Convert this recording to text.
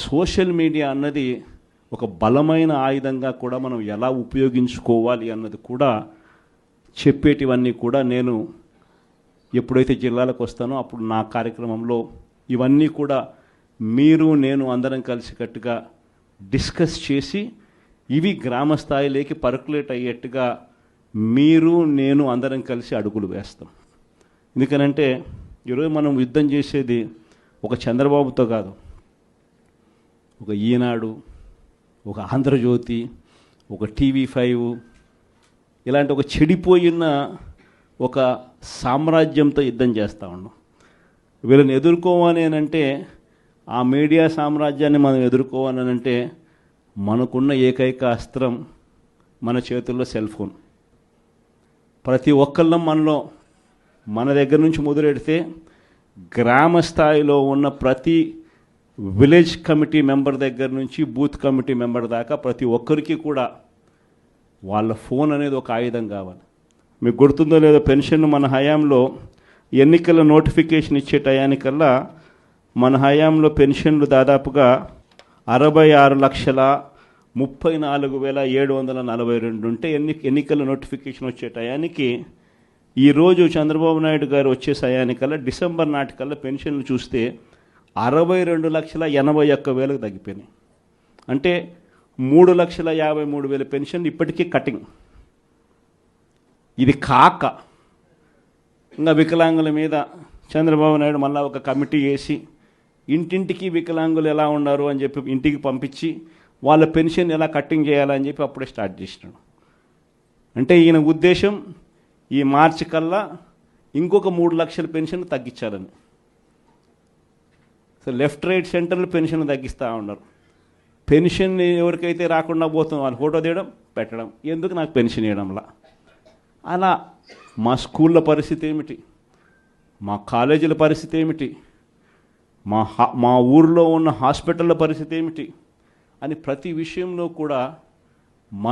Social media అన్నది ఒక బలమైన ఆయుధంగా కూడా మనం ఎలా ఉపయోగించుకోవాలి అన్నది కూడా చెప్పేటివన్నీ కూడా నేను ఎప్పుడైతే జిల్లాలకు వస్తానో అప్పుడు నా కార్యక్రమంలో ఇవన్నీ కూడా మీరు నేను అందరం కలిసికట్టుగా డిస్కస్ చేసి ఇవి గ్రామ స్థాయిలోకి పర్కులేట్ అయ్యేట్టుగా మీరు నేను అందరం కలిసి అడుగులు వేస్తాం. ఎందుకనంటే ఈరోజు మనం యుద్ధం చేసేది ఒక చంద్రబాబుతో కాదు, ఒక ఈనాడు, ఒక ఆంధ్రజ్యోతి, ఒక TV5 ఇలాంటి ఒక చెడిపోయిన ఒక సామ్రాజ్యంతో యుద్ధం చేస్తూ ఉన్నాం. వీళ్ళని ఎదుర్కోవాలి అంటే ఆ మీడియా సామ్రాజ్యాన్ని మనం ఎదుర్కోవాలి అంటే మనకున్న ఏకైక అస్త్రం మన చేతుల్లో సెల్ ఫోన్. ప్రతి ఒక్కళ్ళం మన దగ్గర నుంచి మొదలెడితే గ్రామ స్థాయిలో ఉన్న ప్రతి విలేజ్ కమిటీ మెంబర్ దగ్గర నుంచి బూత్ కమిటీ మెంబర్ దాకా ప్రతి ఒక్కరికి కూడా వాళ్ళ ఫోన్ అనేది ఒక ఆయుధం కావాలి. మీకు గుర్తుందో లేదో, పెన్షన్ మన హయాంలో ఎన్నికల నోటిఫికేషన్ ఇచ్చే టయానికల్లా మన హయాంలో పెన్షన్లు దాదాపుగా 66,34,742 ఉంటే ఎన్నికల నోటిఫికేషన్ వచ్చే టయానికి ఈరోజు చంద్రబాబు నాయుడు గారు వచ్చే సమయానికల్లా డిసెంబర్ నాటికల్లా పెన్షన్లు చూస్తే 62,81,000 తగ్గిపోయినాయి. అంటే 3,53,000 పెన్షన్లు ఇప్పటికీ కటింగ్. ఇది కాక ఇంకా వికలాంగుల మీద చంద్రబాబు నాయుడు మళ్ళీ ఒక కమిటీ వేసి ఇంటింటికి వికలాంగులు ఎలా ఉన్నారు అని చెప్పి ఇంటికి పంపించి వాళ్ళ పెన్షన్ ఎలా కట్టింగ్ చేయాలని చెప్పి అప్పుడే స్టార్ట్ చేసినాడు. అంటే ఈయన ఉద్దేశం ఈ మార్చి కల్లా ఇంకొక 3 లక్షల పెన్షన్ తగ్గించాలని. సో లెఫ్ట్ రైట్ సెంటర్లు పెన్షన్ తగ్గిస్తూ ఉన్నారు. పెన్షన్ ఎవరికైతే రాకుండా పోతుందో వాళ్ళు ఫోటో తీయడం పెట్టడం, ఎందుకు నాకు పెన్షన్ ఇవ్వడంలా. అలా మా స్కూళ్ళ పరిస్థితి ఏమిటి, మా కాలేజీల పరిస్థితి ఏమిటి, మా ఊరిలో ఉన్న హాస్పిటళ్ళ పరిస్థితి ఏమిటి అని ప్రతి విషయంలో కూడా